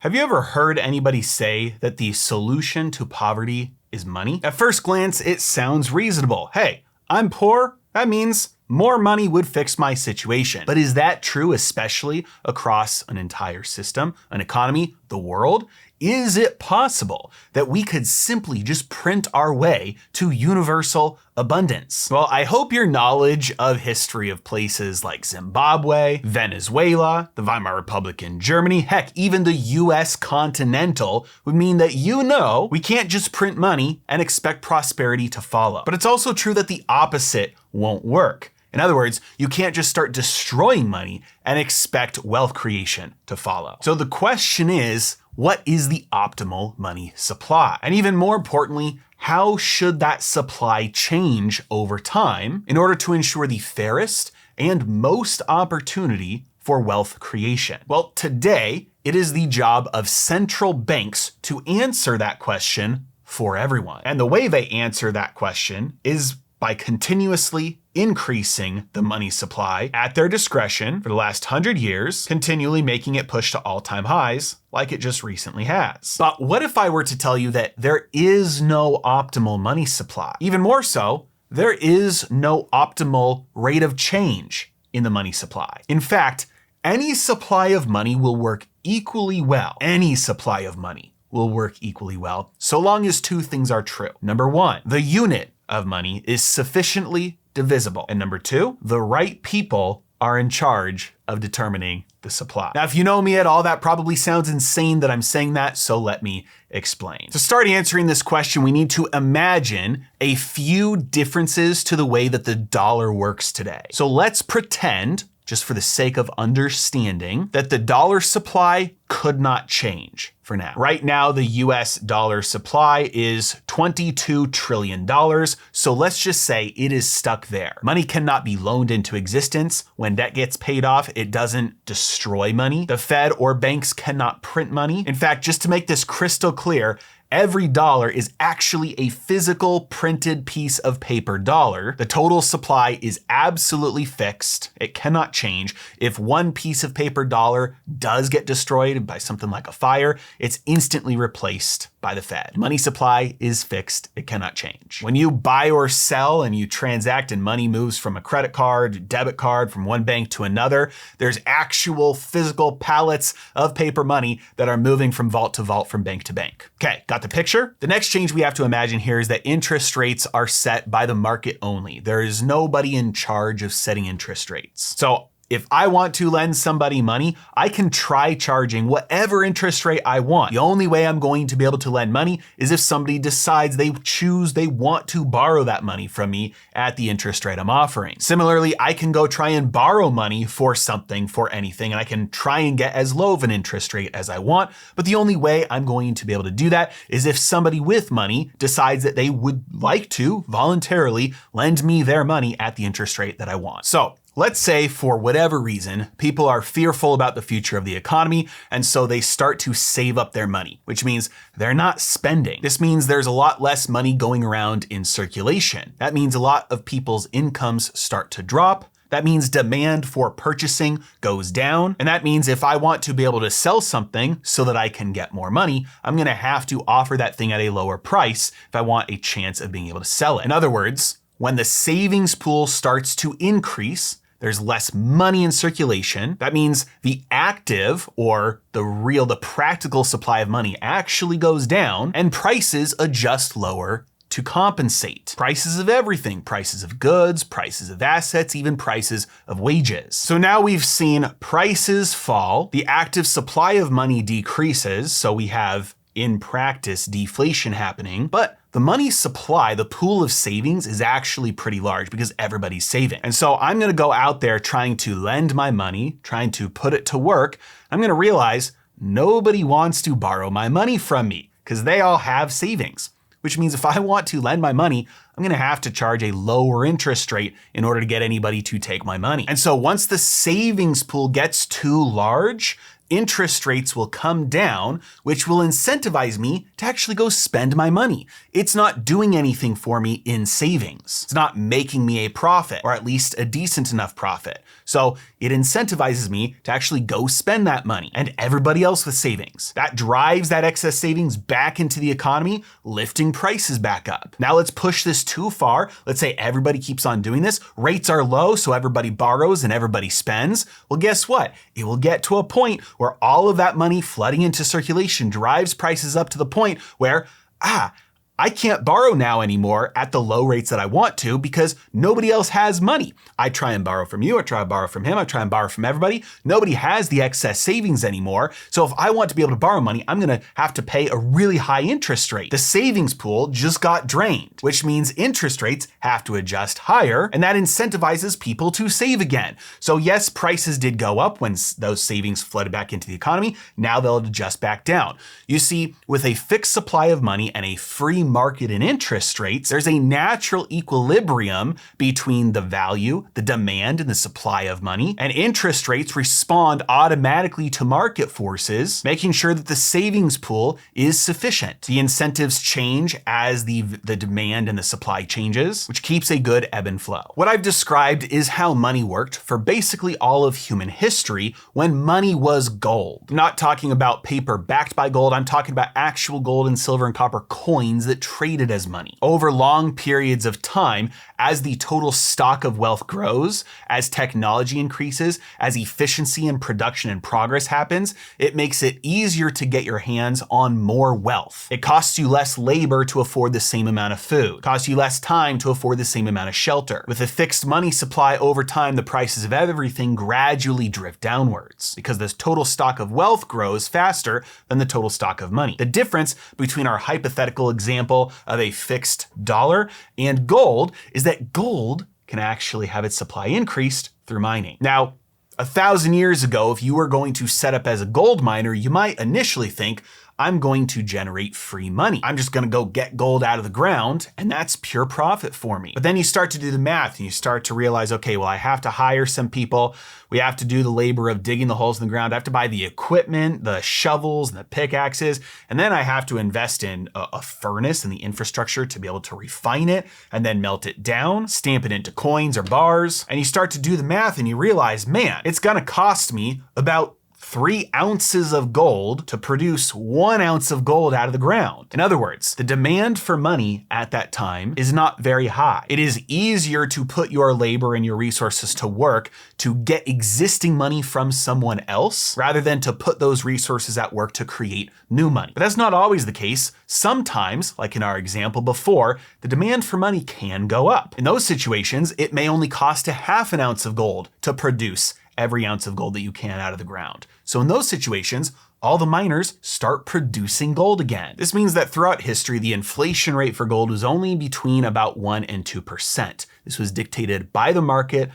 Have you ever heard anybody say that the solution to poverty is money? At first glance, it sounds reasonable. Hey, I'm poor. That means more money would fix my situation. But is that true, especially across an entire system, an economy, the world? Is it possible that we could simply just print our way to universal abundance? Well, I hope your knowledge of history of places like Zimbabwe, Venezuela, the Weimar Republic in Germany, heck, even the US continental would mean that you know we can't just print money and expect prosperity to follow. But it's also true that the opposite won't work. In other words, you can't just start destroying money and expect wealth creation to follow. So the question is, what is the optimal money supply? And even more importantly, how should that supply change over time in order to ensure the fairest and most opportunity for wealth creation? Well, today, it is the job of central banks to answer that question for everyone. And the way they answer that question is by continuously increasing the money supply at their discretion for the last 100 years, continually making it push to all-time highs like it just recently has. But what if I were to tell you that there is no optimal money supply? Even more so, there is no optimal rate of change in the money supply. In fact, any supply of money will work equally well. Any supply of money will work equally well, so long as two things are true. Number one, the unit of money is sufficiently divisible. And number two, the right people are in charge of determining the supply. Now, if you know me at all, that probably sounds insane that I'm saying that, so let me explain. To start answering this question, we need to imagine a few differences to the way that the dollar works today. So let's pretend, just for the sake of understanding, that the dollar supply could not change for now. Right now, the US dollar supply is $22 trillion, so let's just say it is stuck there. Money cannot be loaned into existence. When debt gets paid off, it doesn't destroy money. The Fed or banks cannot print money. In fact, just to make this crystal clear, every dollar is actually a physical printed piece of paper dollar. The total supply is absolutely fixed. It cannot change. If one piece of paper dollar does get destroyed by something like a fire, it's instantly replaced by the Fed. Money supply is fixed. It cannot change. When you buy or sell and you transact and money moves from a credit card, debit card, from one bank to another, there's actual physical pallets of paper money that are moving from vault to vault, from bank to bank. Okay, got the picture? The next change we have to imagine here is that interest rates are set by the market only. There is nobody in charge of setting interest rates. So if I want to lend somebody money, I can try charging whatever interest rate I want. The only way I'm going to be able to lend money is if somebody decides they want to borrow that money from me at the interest rate I'm offering. Similarly, I can go try and borrow money for something, for anything, and I can try and get as low of an interest rate as I want. But the only way I'm going to be able to do that is if somebody with money decides that they would like to voluntarily lend me their money at the interest rate that I want. So let's say for whatever reason, people are fearful about the future of the economy, and so they start to save up their money, which means they're not spending. This means there's a lot less money going around in circulation. That means a lot of people's incomes start to drop. That means demand for purchasing goes down. And that means if I want to be able to sell something so that I can get more money, I'm gonna have to offer that thing at a lower price if I want a chance of being able to sell it. In other words, when the savings pool starts to increase, there's less money in circulation. That means the active, or the practical supply of money actually goes down, and prices adjust lower to compensate. Prices of everything, prices of goods, prices of assets, even prices of wages. So now we've seen prices fall, the active supply of money decreases, so we have in practice deflation happening, but the money supply, the pool of savings, is actually pretty large because everybody's saving. And so I'm gonna go out there trying to lend my money, trying to put it to work. I'm gonna realize nobody wants to borrow my money from me because they all have savings, which means if I want to lend my money, I'm gonna have to charge a lower interest rate in order to get anybody to take my money. And so once the savings pool gets too large, interest rates will come down, which will incentivize me to actually go spend my money. It's not doing anything for me in savings. It's not making me a profit, or at least a decent enough profit. So it incentivizes me to actually go spend that money, and everybody else with savings. That drives that excess savings back into the economy, lifting prices back up. Now let's push this too far. Let's say everybody keeps on doing this. Rates are low, so everybody borrows and everybody spends. Well, guess what? It will get to a point where all of that money flooding into circulation drives prices up to the point where, I can't borrow now anymore at the low rates that I want to because nobody else has money. I try and borrow from you, I try and borrow from him, I try and borrow from everybody. Nobody has the excess savings anymore. So if I want to be able to borrow money, I'm gonna have to pay a really high interest rate. The savings pool just got drained, which means interest rates have to adjust higher, and that incentivizes people to save again. So yes, prices did go up when those savings flooded back into the economy. Now they'll adjust back down. You see, with a fixed supply of money and a free market and interest rates, there's a natural equilibrium between the value, the demand, and the supply of money, and interest rates respond automatically to market forces, making sure that the savings pool is sufficient. The incentives change as the demand and the supply changes, which keeps a good ebb and flow. What I've described is how money worked for basically all of human history when money was gold. I'm not talking about paper backed by gold, I'm talking about actual gold and silver and copper coins that traded as money. Over long periods of time, as the total stock of wealth grows, as technology increases, as efficiency in production and progress happens, it makes it easier to get your hands on more wealth. It costs you less labor to afford the same amount of food. It costs you less time to afford the same amount of shelter. With a fixed money supply over time, the prices of everything gradually drift downwards because the total stock of wealth grows faster than the total stock of money. The difference between our hypothetical example of a fixed dollar and gold is that gold can actually have its supply increased through mining. Now, 1,000 years ago, if you were going to set up as a gold miner, you might initially think, I'm going to generate free money. I'm just gonna go get gold out of the ground, and that's pure profit for me. But then you start to do the math and you start to realize, okay, well, I have to hire some people. We have to do the labor of digging the holes in the ground. I have to buy the equipment, the shovels and the pickaxes. And then I have to invest in a furnace and the infrastructure to be able to refine it and then melt it down, stamp it into coins or bars. And you start to do the math and you realize, man, it's gonna cost me about 3 ounces of gold to produce 1 ounce of gold out of the ground. In other words, the demand for money at that time is not very high. It is easier to put your labor and your resources to work to get existing money from someone else rather than to put those resources at work to create new money. But that's not always the case. Sometimes, like in our example before, the demand for money can go up. In those situations, it may only cost a half an ounce of gold to produce every ounce of gold that you can out of the ground. So in those situations, all the miners start producing gold again. This means that throughout history, the inflation rate for gold was only between about 1% and 2%. This was dictated by the market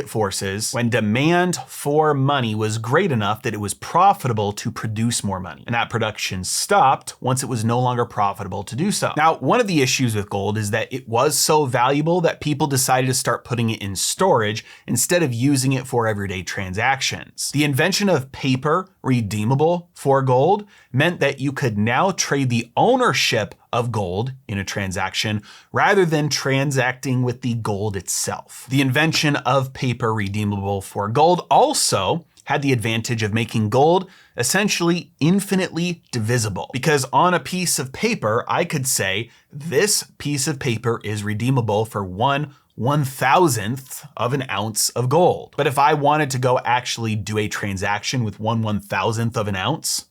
forces when demand for money was great enough that it was profitable to produce more money. And that production stopped once it was no longer profitable to do so. Now, one of the issues with gold is that it was so valuable that people decided to start putting it in storage instead of using it for everyday transactions. The invention of paper redeemable for gold meant that you could now trade the ownership of gold in a transaction rather than transacting with the gold itself. The invention of paper redeemable for gold also had the advantage of making gold essentially infinitely divisible. Because on a piece of paper, I could say, this piece of paper is redeemable for 1/1000th of an ounce of gold. But if I wanted to go actually do a transaction with 1/1000th of an ounce,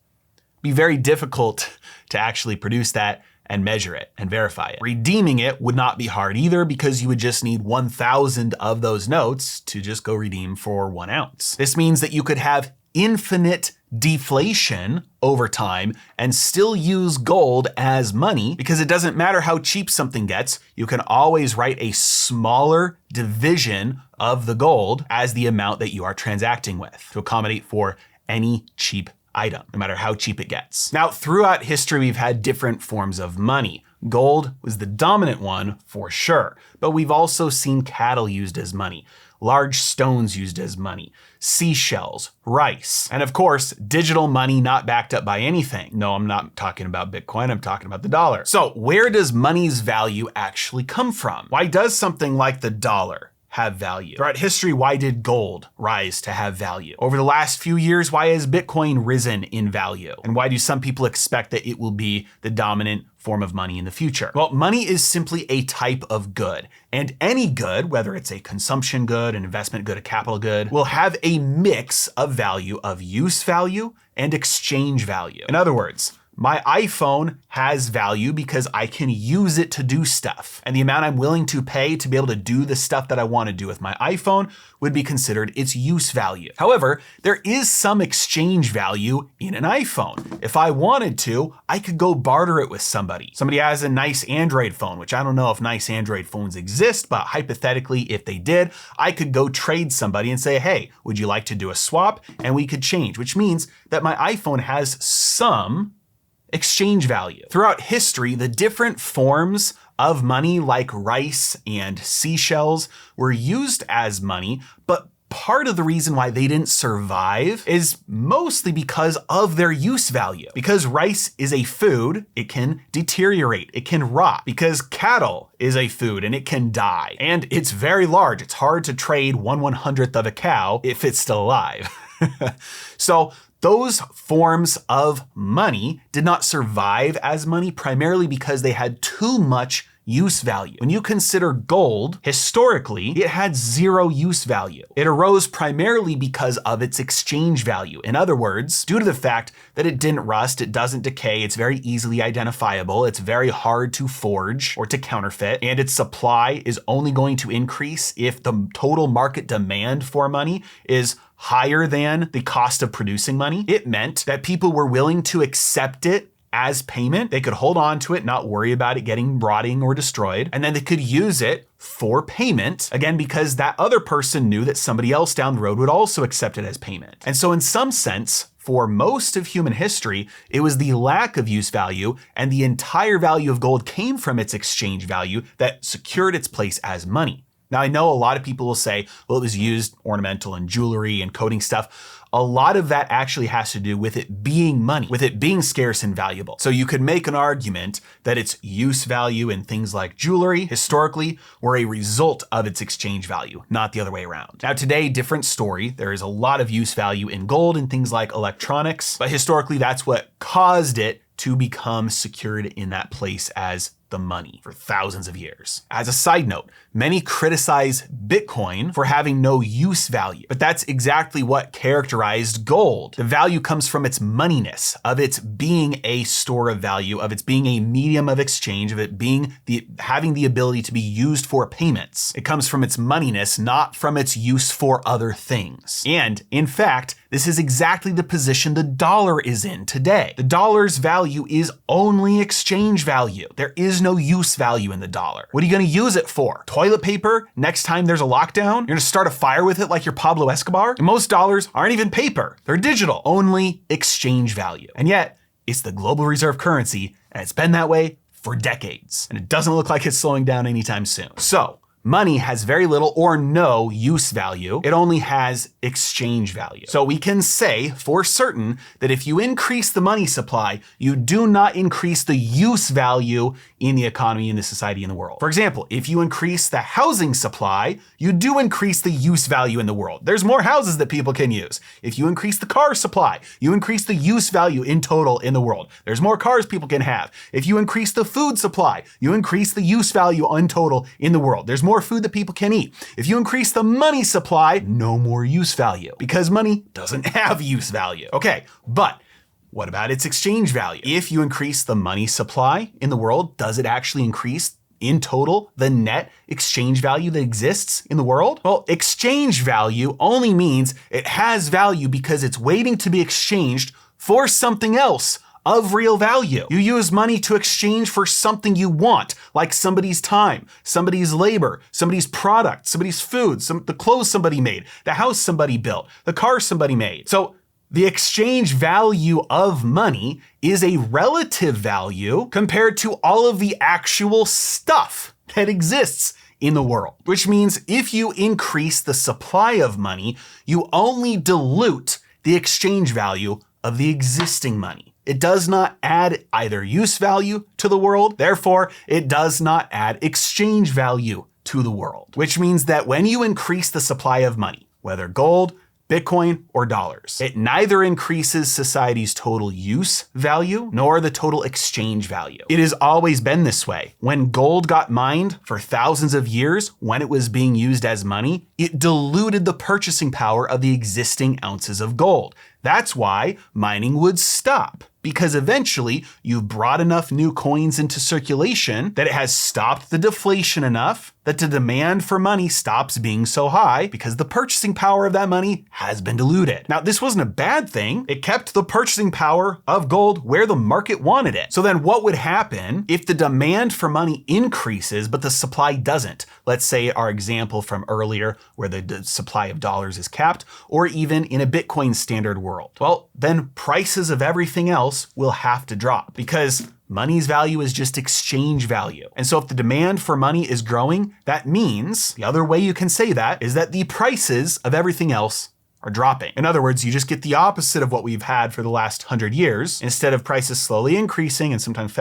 it'd be very difficult to actually produce that and measure it and verify it. Redeeming it would not be hard either because you would just need 1,000 of those notes to just go redeem for 1 ounce. This means that you could have infinite deflation over time and still use gold as money because it doesn't matter how cheap something gets, you can always write a smaller division of the gold as the amount that you are transacting with to accommodate for any cheap item, no matter how cheap it gets. Now, throughout history, we've had different forms of money. Gold was the dominant one for sure, but we've also seen cattle used as money. large stones used as money, seashells, rice, and of course, digital money not backed up by anything. No, I'm not talking about Bitcoin, I'm talking about the dollar. So where does money's value actually come from? Why does something like the dollar have value? Throughout history, why did gold rise to have value? Over the last few years, why has Bitcoin risen in value? And why do some people expect that it will be the dominant form of money in the future? Well, money is simply a type of good, and any good, whether it's a consumption good, an investment good, a capital good, will have a mix of value of use value and exchange value. In other words, my iPhone has value because I can use it to do stuff. And the amount I'm willing to pay to be able to do the stuff that I want to do with my iPhone would be considered its use value. However, there is some exchange value in an iPhone. If I wanted to, I could go barter it with somebody. Somebody has a nice Android phone, which I don't know if nice Android phones exist, but hypothetically, if they did, I could go trade somebody and say, hey, would you like to do a swap? And we could change, which means that my iPhone has some exchange value. Throughout history, the different forms of money like rice and seashells were used as money, but part of the reason why they didn't survive is mostly because of their use value. Because rice is a food, it can deteriorate, it can rot. Because cattle is a food and it can die. And it's very large. It's hard to trade 1/100th of a cow if it's still alive. So those forms of money did not survive as money primarily because they had too much use value. When you consider gold, historically, it had zero use value. It arose primarily because of its exchange value. In other words, due to the fact that it didn't rust, it doesn't decay, it's very easily identifiable, it's very hard to forge or to counterfeit, and its supply is only going to increase if the total market demand for money is higher than the cost of producing money. It meant that people were willing to accept it as payment. They could hold on to it, not worry about it getting rotting or destroyed, and then they could use it for payment, again, because that other person knew that somebody else down the road would also accept it as payment. And so in some sense, for most of human history, it was the lack of use value and the entire value of gold came from its exchange value that secured its place as money. Now, I know a lot of people will say, well, it was used ornamental and jewelry and coating stuff. A lot of that actually has to do with it being money, with it being scarce and valuable. So you could make an argument that its use value in things like jewelry historically were a result of its exchange value, not the other way around. Now today, different story. There is a lot of use value in gold and things like electronics, but historically that's what caused it to become secured in that place as the money for thousands of years. As a side note, many criticize Bitcoin for having no use value, but that's exactly what characterized gold. The value comes from its moneyness, of its being a store of value, of its being a medium of exchange, of it being having the ability to be used for payments. It comes from its moneyness, not from its use for other things. And in fact, this is exactly the position the dollar is in today. The dollar's value is only exchange value. There is no use value in the dollar. What are you going to use it for? Toilet paper? Next time there's a lockdown? You're going to start a fire with it like you're Pablo Escobar? And most dollars aren't even paper. They're digital. Only exchange value. And yet, it's the global reserve currency, and it's been that way for decades. And it doesn't look like it's slowing down anytime soon. So, money has very little or no use value. It only has exchange value. So we can say for certain that if you increase the money supply, you do not increase the use value in the economy, in the society, in the world. For example, if you increase the housing supply, you do increase the use value in the world. There's more houses that people can use. If you increase the car supply, you increase the use value in total in the world. There's more cars people can have. If you increase the food supply, you increase the use value in total in the world. There's more food that people can eat. If you increase the money supply, no more use value because money doesn't have use value. Okay, but what about its exchange value? If you increase the money supply in the world, does it actually increase in total the net exchange value that exists in the world? Well, exchange value only means it has value because it's waiting to be exchanged for something else of real value. You use money to exchange for something you want, like somebody's time, somebody's labor, somebody's product, somebody's food, the clothes somebody made, the house somebody built, the car somebody made. So the exchange value of money is a relative value compared to all of the actual stuff that exists in the world. Which means if you increase the supply of money, you only dilute the exchange value of the existing money. It does not add either use value to the world, therefore it does not add exchange value to the world. Which means that when you increase the supply of money, whether gold, Bitcoin, or dollars, it neither increases society's total use value nor the total exchange value. It has always been this way. When gold got mined for thousands of years, when it was being used as money, it diluted the purchasing power of the existing ounces of gold. That's why mining would stop, because eventually you've brought enough new coins into circulation that it has stopped the deflation enough that the demand for money stops being so high because the purchasing power of that money has been diluted. Now, this wasn't a bad thing. It kept the purchasing power of gold where the market wanted it. So then what would happen if the demand for money increases, but the supply doesn't? Let's say our example from earlier where the supply of dollars is capped, or even in a Bitcoin standard world. Well, then prices of everything else will have to drop because money's value is just exchange value. And so if the demand for money is growing, that means the other way you can say that is that the prices of everything else are dropping. In other words, you just get the opposite of what we've had for the last 100 years. Instead of prices slowly increasing and sometimes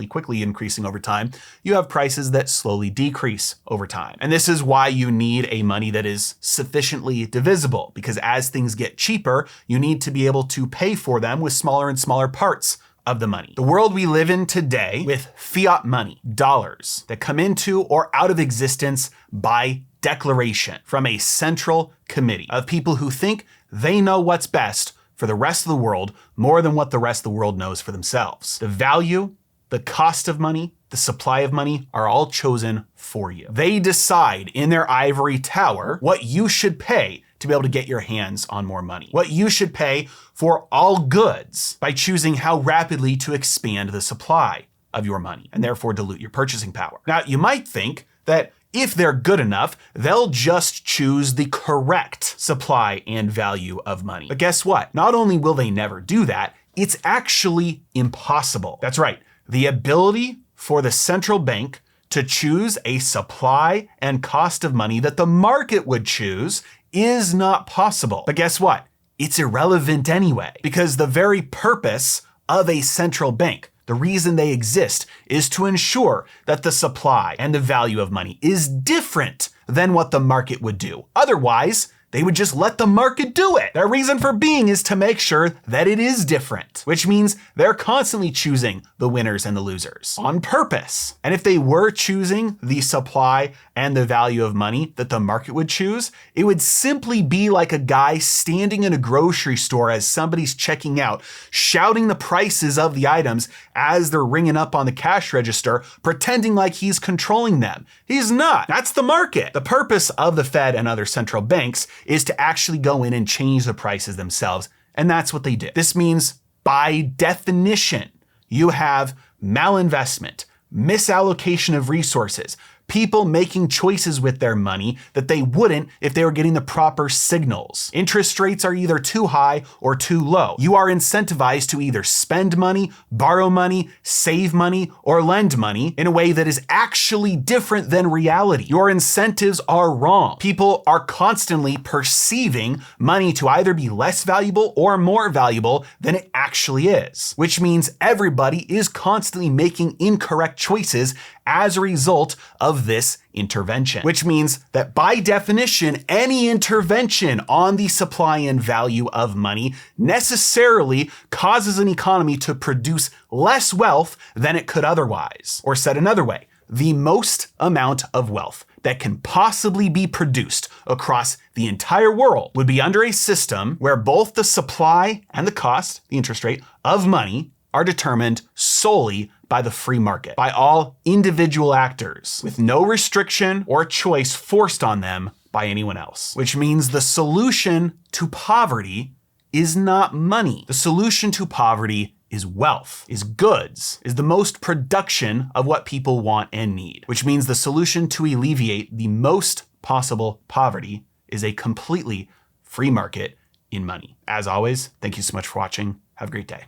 quickly increasing over time, you have prices that slowly decrease over time. And this is why you need a money that is sufficiently divisible, because as things get cheaper, you need to be able to pay for them with smaller and smaller parts of the money. The world we live in today with fiat money, dollars, that come into or out of existence by declaration from a central committee of people who think they know what's best for the rest of the world more than what the rest of the world knows for themselves. The value, the cost of money, the supply of money are all chosen for you. They decide in their ivory tower what you should pay to be able to get your hands on more money, what you should pay for all goods by choosing how rapidly to expand the supply of your money and therefore dilute your purchasing power. Now, you might think that if they're good enough, they'll just choose the correct supply and value of money. But guess what? Not only will they never do that, it's actually impossible. That's right. The ability for the central bank to choose a supply and cost of money that the market would choose is not possible. But guess what? It's irrelevant anyway, because the very purpose of a central bank, the reason they exist, is to ensure that the supply and the value of money is different than what the market would do. Otherwise, they would just let the market do it. Their reason for being is to make sure that it is different, which means they're constantly choosing the winners and the losers on purpose. And if they were choosing the supply and the value of money that the market would choose, it would simply be like a guy standing in a grocery store as somebody's checking out, shouting the prices of the items as they're ringing up on the cash register, pretending like he's controlling them. He's not. That's the market. The purpose of the Fed and other central banks is to actually go in and change the prices themselves. And that's what they do. This means, by definition, you have malinvestment, misallocation of resources, people making choices with their money that they wouldn't if they were getting the proper signals. Interest rates are either too high or too low. You are incentivized to either spend money, borrow money, save money, or lend money in a way that is actually different than reality. Your incentives are wrong. People are constantly perceiving money to either be less valuable or more valuable than it actually is, which means everybody is constantly making incorrect choices as a result of this intervention, which means that by definition, any intervention on the supply and value of money necessarily causes an economy to produce less wealth than it could otherwise. Or said another way, the most amount of wealth that can possibly be produced across the entire world would be under a system where both the supply and the cost, the interest rate of money, are determined solely by the free market, by all individual actors, with no restriction or choice forced on them by anyone else. Which means the solution to poverty is not money. The solution to poverty is wealth, is goods, is the most production of what people want and need. Which means the solution to alleviate the most possible poverty is a completely free market in money. As always, thank you so much for watching. Have a great day.